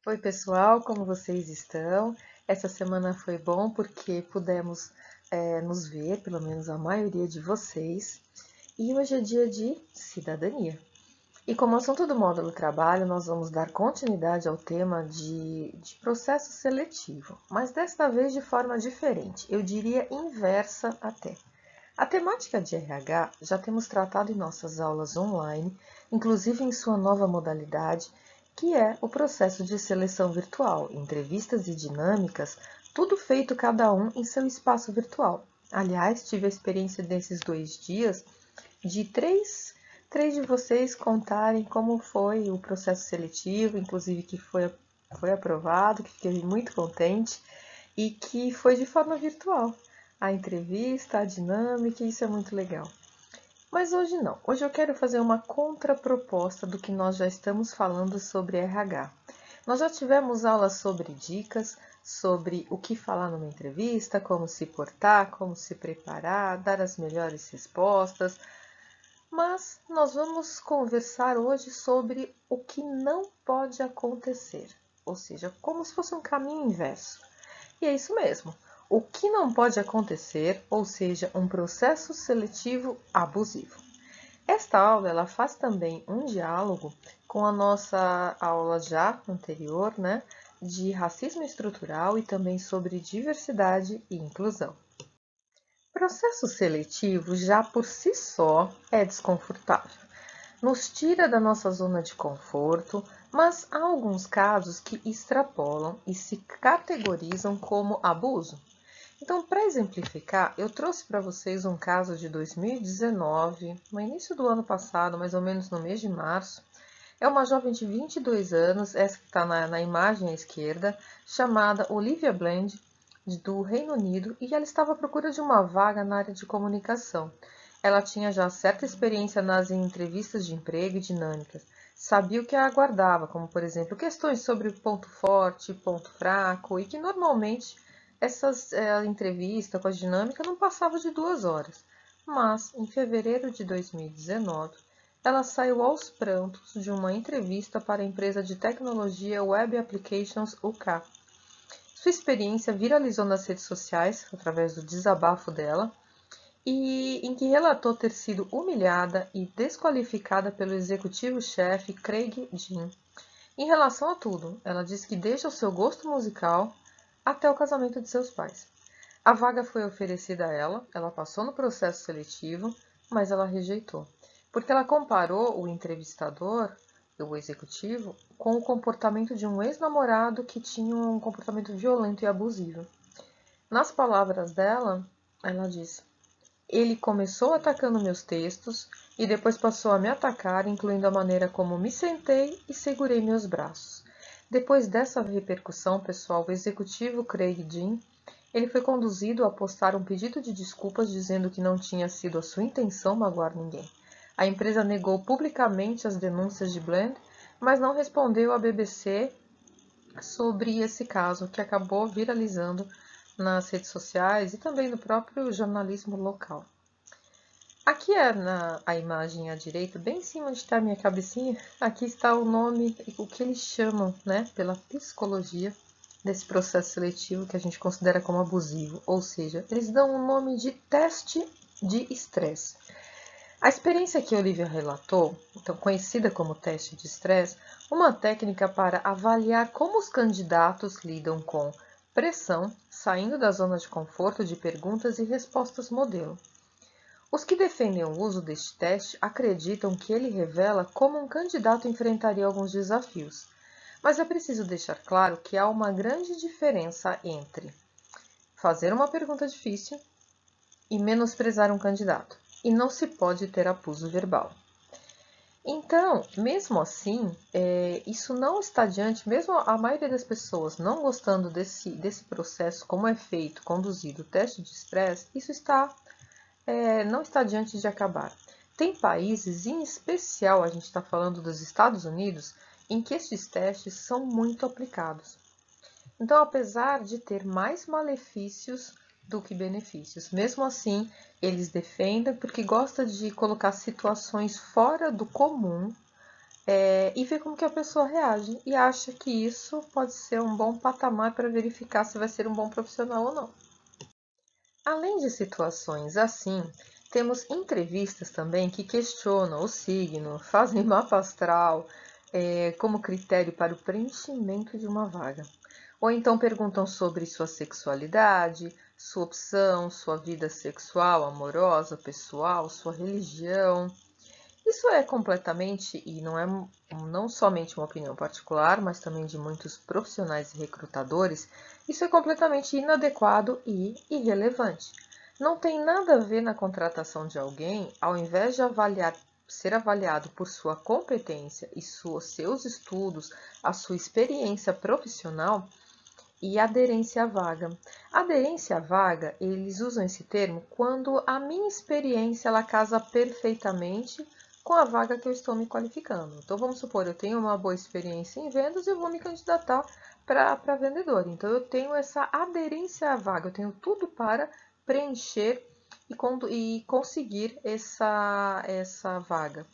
Oi, pessoal, como vocês estão? Essa semana foi bom porque pudemos nos ver, pelo menos a maioria de vocês, e hoje é dia de cidadania. E como assunto do módulo trabalho, nós vamos dar continuidade ao tema de processo seletivo, mas desta vez de forma diferente, eu diria inversa até. A temática de RH já temos tratado em nossas aulas online, inclusive em sua nova modalidade, que é o processo de seleção virtual, entrevistas e dinâmicas, tudo feito cada um em seu espaço virtual. Aliás, tive a experiência desses 2 dias de três de vocês contarem como foi o processo seletivo, inclusive que foi aprovado, que fiquei muito contente e que foi de forma virtual. A entrevista, a dinâmica, isso é muito legal. Mas hoje não. Hoje eu quero fazer uma contraproposta do que nós já estamos falando sobre RH. Nós já tivemos aulas sobre dicas, sobre o que falar numa entrevista, como se portar, como se preparar, dar as melhores respostas. Mas nós vamos conversar hoje sobre o que não pode acontecer, ou seja, como se fosse um caminho inverso. E é isso mesmo. O que não pode acontecer, ou seja, um processo seletivo abusivo. Esta aula ela faz também um diálogo com a nossa aula já anterior, né, de racismo estrutural e também sobre diversidade e inclusão. Processo seletivo já por si só é desconfortável. Nos tira da nossa zona de conforto, mas há alguns casos que extrapolam e se categorizam como abuso. Então, para exemplificar, eu trouxe para vocês um caso de 2019, no início do ano passado, mais ou menos no mês de março. É uma jovem de 22 anos, essa que está na imagem à esquerda, chamada Olivia Bland, do Reino Unido, e ela estava à procura de uma vaga na área de comunicação. Ela tinha já certa experiência nas entrevistas de emprego e dinâmicas. Sabia o que a aguardava, como, por exemplo, questões sobre ponto forte, ponto fraco, e que normalmente essas entrevistas com a dinâmica não passavam de 2 horas. Mas, em fevereiro de 2019, ela saiu aos prantos de uma entrevista para a empresa de tecnologia Web Applications UK. Sua experiência viralizou nas redes sociais, através do desabafo dela, e em que relatou ter sido humilhada e desqualificada pelo executivo-chefe Craig Dean. Em relação a tudo, ela disse que desde o seu gosto musical até o casamento de seus pais. A vaga foi oferecida a ela passou no processo seletivo, mas ela rejeitou, porque ela comparou o entrevistador, o executivo, com o comportamento de um ex-namorado que tinha um comportamento violento e abusivo. Nas palavras dela, ela disse: ele começou atacando meus textos e depois passou a me atacar, incluindo a maneira como me sentei e segurei meus braços. Depois dessa repercussão, pessoal, o executivo Craig Dean, ele foi conduzido a postar um pedido de desculpas dizendo que não tinha sido a sua intenção magoar ninguém. A empresa negou publicamente as denúncias de Bland, mas não respondeu à BBC sobre esse caso que acabou viralizando nas redes sociais e também no próprio jornalismo local. Aqui é a imagem à direita, bem em cima onde está a minha cabecinha, aqui está o nome, o que eles chamam, né, pela psicologia, desse processo seletivo que a gente considera como abusivo, ou seja, eles dão o nome de teste de estresse. A experiência que a Olivia relatou, então conhecida como teste de estresse, uma técnica para avaliar como os candidatos lidam com pressão, saindo da zona de conforto de perguntas e respostas modelo. Os que defendem o uso deste teste acreditam que ele revela como um candidato enfrentaria alguns desafios. Mas é preciso deixar claro que há uma grande diferença entre fazer uma pergunta difícil e menosprezar um candidato. E não se pode ter abuso verbal. Então, mesmo assim, isso não está diante, mesmo a maioria das pessoas não gostando desse processo, como é feito, conduzido o teste de estresse, isso não está diante de acabar. Tem países, em especial a gente está falando dos Estados Unidos, em que esses testes são muito aplicados. Então, apesar de ter mais malefícios do que benefícios, mesmo assim, eles defendem porque gostam de colocar situações fora do comum e ver como que a pessoa reage e acha que isso pode ser um bom patamar para verificar se vai ser um bom profissional ou não. Além de situações assim, temos entrevistas também que questionam o signo, fazem mapa astral como critério para o preenchimento de uma vaga. Ou então perguntam sobre sua sexualidade, sua opção, sua vida sexual, amorosa, pessoal, sua religião. Isso é completamente, e não somente uma opinião particular, mas também de muitos profissionais e recrutadores, isso é completamente inadequado e irrelevante. Não tem nada a ver na contratação de alguém, ao invés de ser avaliado por sua competência e seus estudos, a sua experiência profissional e aderência à vaga. Aderência à vaga, eles usam esse termo quando a minha experiência ela casa perfeitamente com a vaga que eu estou me qualificando. Então, vamos supor, eu tenho uma boa experiência em vendas e eu vou me candidatar para vendedor. Então, eu tenho essa aderência à vaga, eu tenho tudo para preencher e conseguir essa vaga.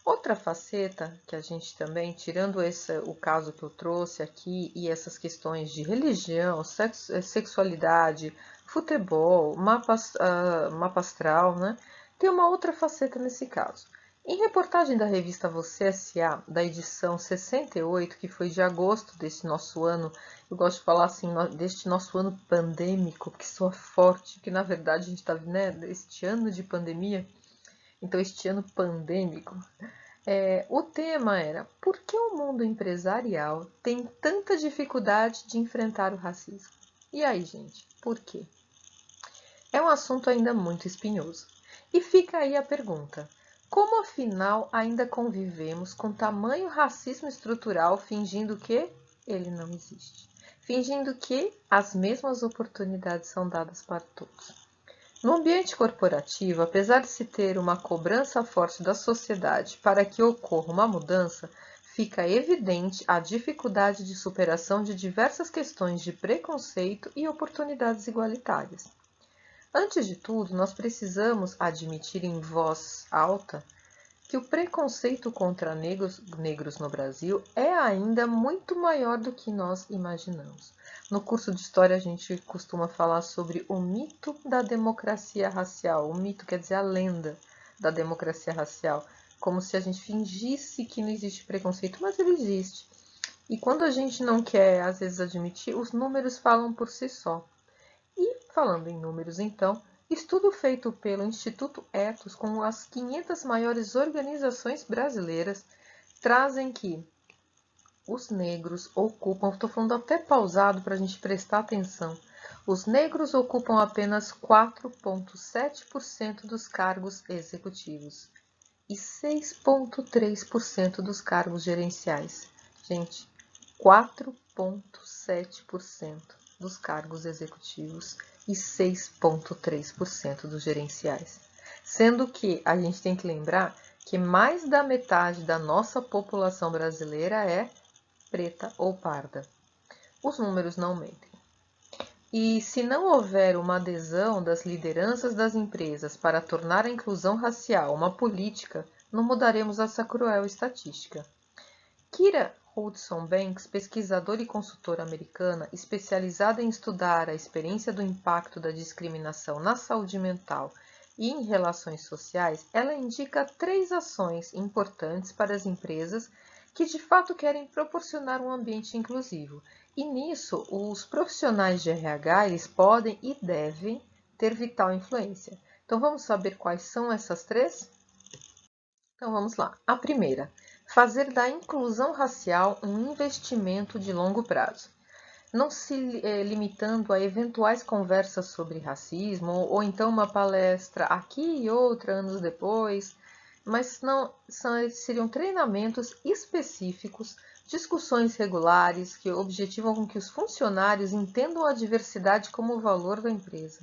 Outra faceta que a gente também, tirando o caso que eu trouxe aqui e essas questões de religião, sexualidade, futebol, mapa astral, né? Tem uma outra faceta nesse caso. Em reportagem da revista Você S.A., da edição 68, que foi de agosto desse nosso ano, eu gosto de falar assim, deste nosso ano pandêmico, que soa forte, que na verdade a gente está, né, este ano de pandemia, então este ano pandêmico. O tema era: por que o mundo empresarial tem tanta dificuldade de enfrentar o racismo? E aí, gente, por quê? É um assunto ainda muito espinhoso. E fica aí a pergunta: como afinal ainda convivemos com tamanho racismo estrutural fingindo que ele não existe? Fingindo que as mesmas oportunidades são dadas para todos. No ambiente corporativo, apesar de se ter uma cobrança forte da sociedade para que ocorra uma mudança, fica evidente a dificuldade de superação de diversas questões de preconceito e oportunidades igualitárias. Antes de tudo, nós precisamos admitir em voz alta que o preconceito contra negros no Brasil é ainda muito maior do que nós imaginamos. No curso de História, a gente costuma falar sobre o mito da democracia racial. O mito quer dizer a lenda da democracia racial, como se a gente fingisse que não existe preconceito, mas ele existe. E quando a gente não quer, às vezes, admitir, os números falam por si só. E, falando em números, então, estudo feito pelo Instituto Ethos com as 500 maiores organizações brasileiras trazem que os negros ocupam, estou falando até pausado para a gente prestar atenção, os negros ocupam apenas 4,7% dos cargos executivos e 6,3% dos cargos gerenciais. Gente, 4,7% dos cargos executivos e 6,3% dos gerenciais. Sendo que a gente tem que lembrar que mais da metade da nossa população brasileira é preta ou parda. Os números não mentem. E se não houver uma adesão das lideranças das empresas para tornar a inclusão racial uma política, não mudaremos essa cruel estatística. Kira Hudson Banks, pesquisadora e consultora americana especializada em estudar a experiência do impacto da discriminação na saúde mental e em relações sociais, ela indica 3 ações importantes para as empresas que de fato querem proporcionar um ambiente inclusivo. E nisso, os profissionais de RH eles podem e devem ter vital influência. Então vamos saber quais são essas 3? Então vamos lá. A primeira, fazer da inclusão racial um investimento de longo prazo. Não se limitando a eventuais conversas sobre racismo ou então uma palestra aqui e outra anos depois, mas não seriam treinamentos específicos, discussões regulares que objetivam com que os funcionários entendam a diversidade como valor da empresa.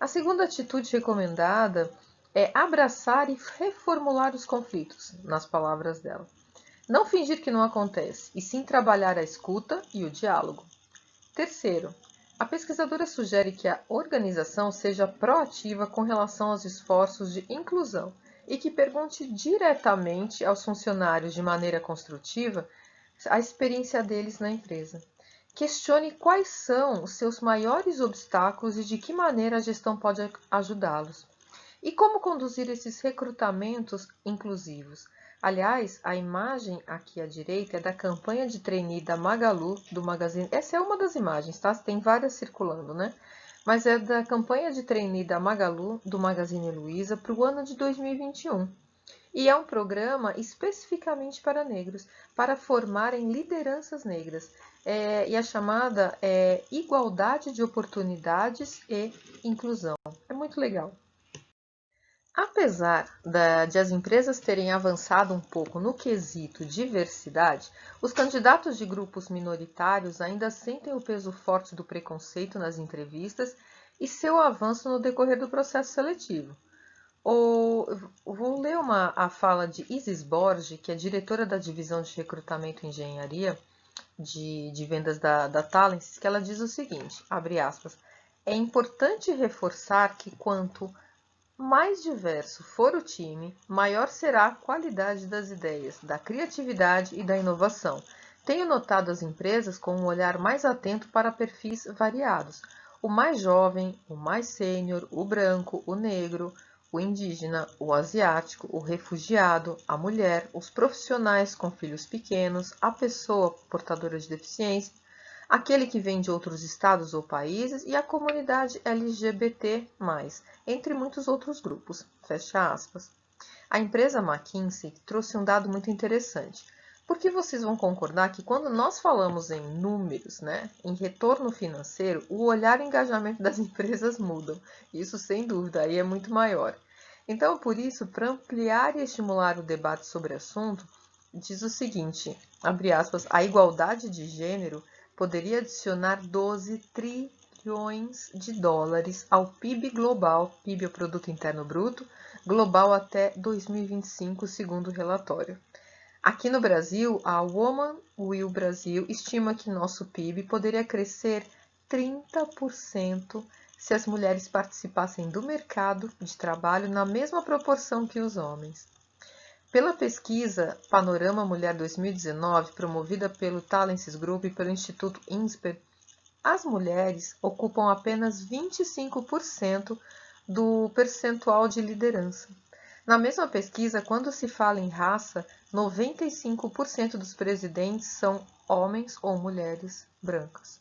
A segunda atitude recomendada é abraçar e reformular os conflitos, nas palavras dela. Não fingir que não acontece, e sim trabalhar a escuta e o diálogo. Terceiro, a pesquisadora sugere que a organização seja proativa com relação aos esforços de inclusão e que pergunte diretamente aos funcionários de maneira construtiva a experiência deles na empresa. Questione quais são os seus maiores obstáculos e de que maneira a gestão pode ajudá-los. E como conduzir esses recrutamentos inclusivos? Aliás, a imagem aqui à direita é da campanha de trainee da Magalu, do Magazine. Essa é uma das imagens, tá? Tem várias circulando, né? Mas é da campanha de trainee da Magalu, do Magazine Luiza, para o ano de 2021. E é um programa especificamente para negros, para formarem lideranças negras. E a chamada é Igualdade de Oportunidades e Inclusão. É muito legal. Apesar de as empresas terem avançado um pouco no quesito diversidade, os candidatos de grupos minoritários ainda sentem o peso forte do preconceito nas entrevistas e seu avanço no decorrer do processo seletivo. Vou ler a fala de Isis Borges, que é diretora da divisão de recrutamento e engenharia de vendas da Talents, que ela diz o seguinte, abre aspas, é importante reforçar que quanto mais diverso for o time, maior será a qualidade das ideias, da criatividade e da inovação. Tenho notado as empresas com um olhar mais atento para perfis variados. O mais jovem, o mais sênior, o branco, o negro, o indígena, o asiático, o refugiado, a mulher, os profissionais com filhos pequenos, a pessoa portadora de deficiência, aquele que vem de outros estados ou países e a comunidade LGBT+, entre muitos outros grupos. Fecha aspas. A empresa McKinsey trouxe um dado muito interessante, porque vocês vão concordar que quando nós falamos em números, né, em retorno financeiro, o olhar e engajamento das empresas mudam. Isso, sem dúvida, aí é muito maior. Então, por isso, para ampliar e estimular o debate sobre o assunto, diz o seguinte, abre aspas, a igualdade de gênero poderia adicionar 12 trilhões de dólares ao PIB global, PIB é o Produto Interno Bruto, global até 2025, segundo o relatório. Aqui no Brasil, a Woman Will Brasil estima que nosso PIB poderia crescer 30% se as mulheres participassem do mercado de trabalho na mesma proporção que os homens. Pela pesquisa Panorama Mulher 2019, promovida pelo Talences Group e pelo Instituto INSPER, as mulheres ocupam apenas 25% do percentual de liderança. Na mesma pesquisa, quando se fala em raça, 95% dos presidentes são homens ou mulheres brancas.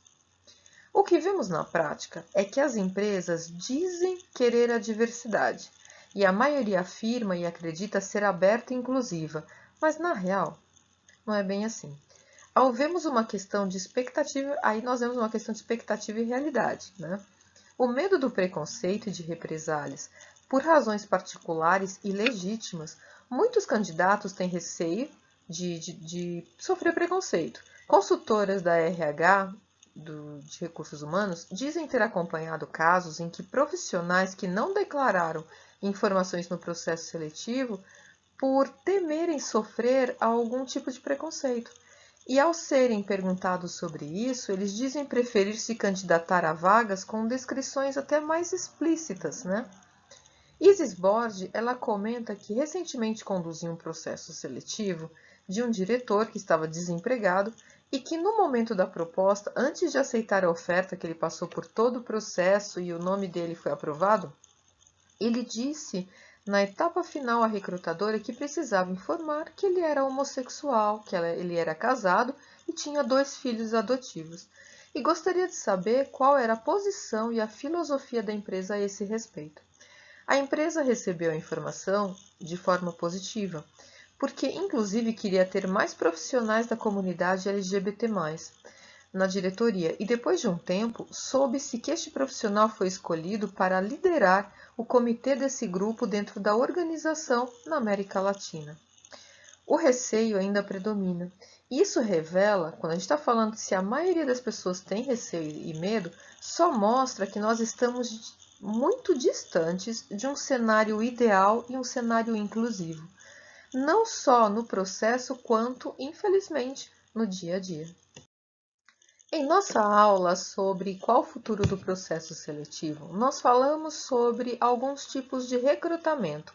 O que vemos na prática é que as empresas dizem querer a diversidade, e a maioria afirma e acredita ser aberta e inclusiva, mas na real não é bem assim. Vemos uma questão de expectativa, aí nós vemos uma questão de expectativa e realidade, né? O medo do preconceito e de represálias, por razões particulares e legítimas, muitos candidatos têm receio de sofrer preconceito. Consultoras da RH, de recursos humanos, dizem ter acompanhado casos em que profissionais que não declararam informações no processo seletivo por temerem sofrer algum tipo de preconceito. E ao serem perguntados sobre isso, eles dizem preferir se candidatar a vagas com descrições até mais explícitas, né? Isis Borges, ela comenta que recentemente conduziu um processo seletivo de um diretor que estava desempregado e que no momento da proposta, antes de aceitar a oferta, que ele passou por todo o processo e o nome dele foi aprovado, ele disse na etapa final à recrutadora que precisava informar que ele era homossexual, que ele era casado e tinha 2 filhos adotivos. E gostaria de saber qual era a posição e a filosofia da empresa a esse respeito. A empresa recebeu a informação de forma positiva, porque inclusive queria ter mais profissionais da comunidade LGBT+, na diretoria, e depois de um tempo, soube-se que este profissional foi escolhido para liderar o comitê desse grupo dentro da organização na América Latina. O receio ainda predomina. Isso revela, quando a gente está falando se a maioria das pessoas tem receio e medo, só mostra que nós estamos muito distantes de um cenário ideal e um cenário inclusivo. Não só no processo, quanto, infelizmente, no dia a dia. Em nossa aula sobre qual o futuro do processo seletivo, nós falamos sobre alguns tipos de recrutamento.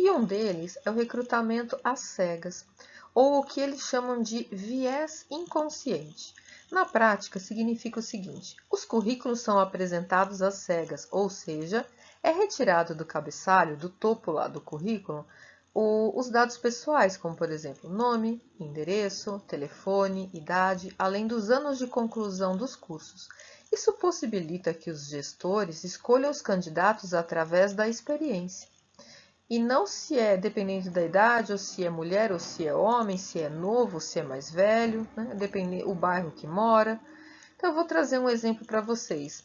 E um deles é o recrutamento às cegas, ou o que eles chamam de viés inconsciente. Na prática, significa o seguinte: os currículos são apresentados às cegas, ou seja, é retirado do cabeçalho, do topo lá do currículo, os dados pessoais, como por exemplo nome, endereço, telefone, idade, além dos anos de conclusão dos cursos. Isso possibilita que os gestores escolham os candidatos através da experiência. E não se é dependendo da idade, ou se é mulher, ou se é homem, se é novo, se é mais velho, né? Dependendo o bairro que mora. Então, eu vou trazer um exemplo para vocês.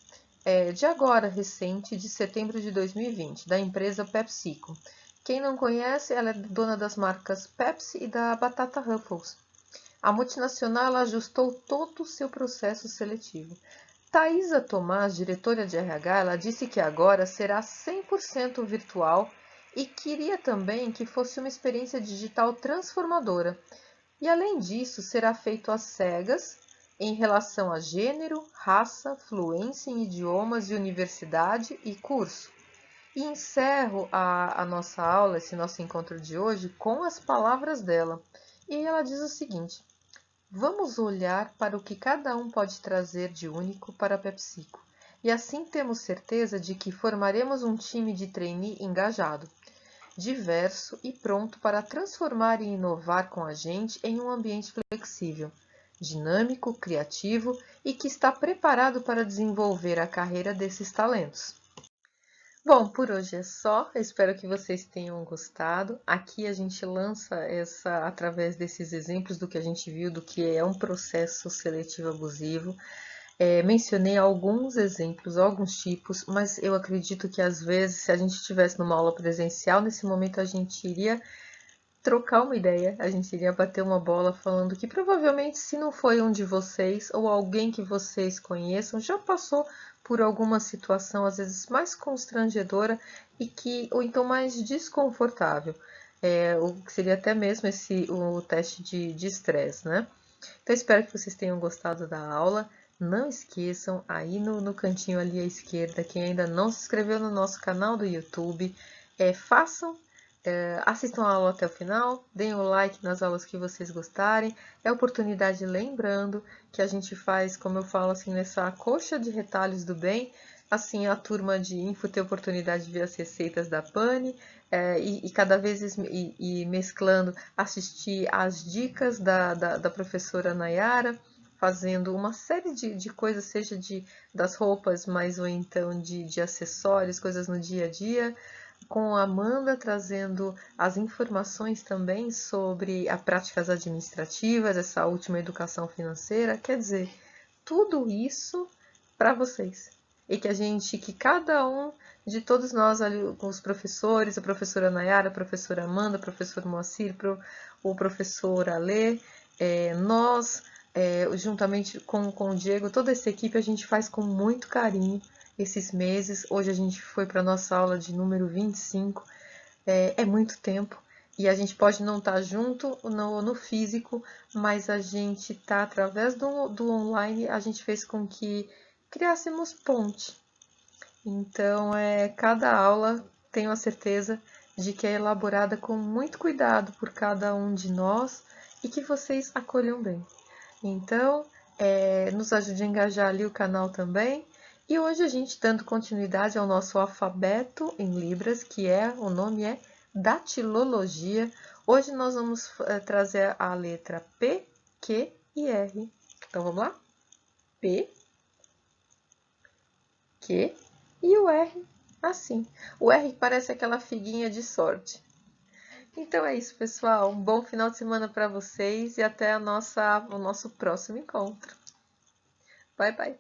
De agora, recente, de setembro de 2020, da empresa PepsiCo. Quem não conhece, ela é dona das marcas Pepsi e da Batata Ruffles. A multinacional ela ajustou todo o seu processo seletivo. Thaisa Tomás, diretora de RH, ela disse que agora será 100% virtual e queria também que fosse uma experiência digital transformadora. E além disso, será feito às cegas em relação a gênero, raça, fluência em idiomas e universidade e curso. E encerro a nossa aula, esse nosso encontro de hoje, com as palavras dela. E ela diz o seguinte: vamos olhar para o que cada um pode trazer de único para a PepsiCo. E assim temos certeza de que formaremos um time de trainee engajado, diverso e pronto para transformar e inovar com a gente em um ambiente flexível, dinâmico, criativo e que está preparado para desenvolver a carreira desses talentos. Bom, por hoje é só. Eu espero que vocês tenham gostado. Aqui a gente lança através desses exemplos do que a gente viu, do que é um processo seletivo abusivo. Mencionei alguns exemplos, alguns tipos, mas eu acredito que às vezes, se a gente estivesse numa aula presencial, nesse momento a gente iria trocar uma ideia, a gente iria bater uma bola falando que provavelmente, se não foi um de vocês ou alguém que vocês conheçam, já passou por alguma situação às vezes mais constrangedora ou então mais desconfortável, o que seria até mesmo o teste de estresse, né? Então espero que vocês tenham gostado da aula. Não esqueçam, aí no cantinho ali à esquerda, quem ainda não se inscreveu no nosso canal do YouTube, assistam a aula até o final, deem o like nas aulas que vocês gostarem. É oportunidade, lembrando que a gente faz, como eu falo assim, nessa coxa de retalhos do bem. Assim, a turma de Info tem a oportunidade de ver as receitas da Pani e cada vez mesclando, assistir às dicas da professora Nayara, fazendo uma série de coisas, seja das roupas, mas ou então de acessórios, coisas no dia a dia, com a Amanda trazendo as informações também sobre as práticas administrativas, essa última educação financeira, quer dizer, tudo isso para vocês. E que cada um de todos nós ali, com os professores, a professora Nayara, a professora Amanda, o professor Moacir, o professor Alê, nós, juntamente com o Diego, toda essa equipe, a gente faz com muito carinho esses meses. Hoje a gente foi para a nossa aula de número 25, é muito tempo. E a gente pode não estar junto no físico, mas a gente está, através do online, a gente fez com que criássemos ponte. Então, cada aula, tenho a certeza de que é elaborada com muito cuidado por cada um de nós e que vocês acolham bem. Então, nos ajude a engajar ali o canal também. E hoje a gente dando continuidade ao nosso alfabeto em Libras, o nome é datilologia. Hoje nós vamos trazer a letra P, Q e R. Então vamos lá? P, Q e o R, assim. O R parece aquela figuinha de sorte. Então é isso, pessoal. Um bom final de semana para vocês e até o nosso próximo encontro. Bye, bye.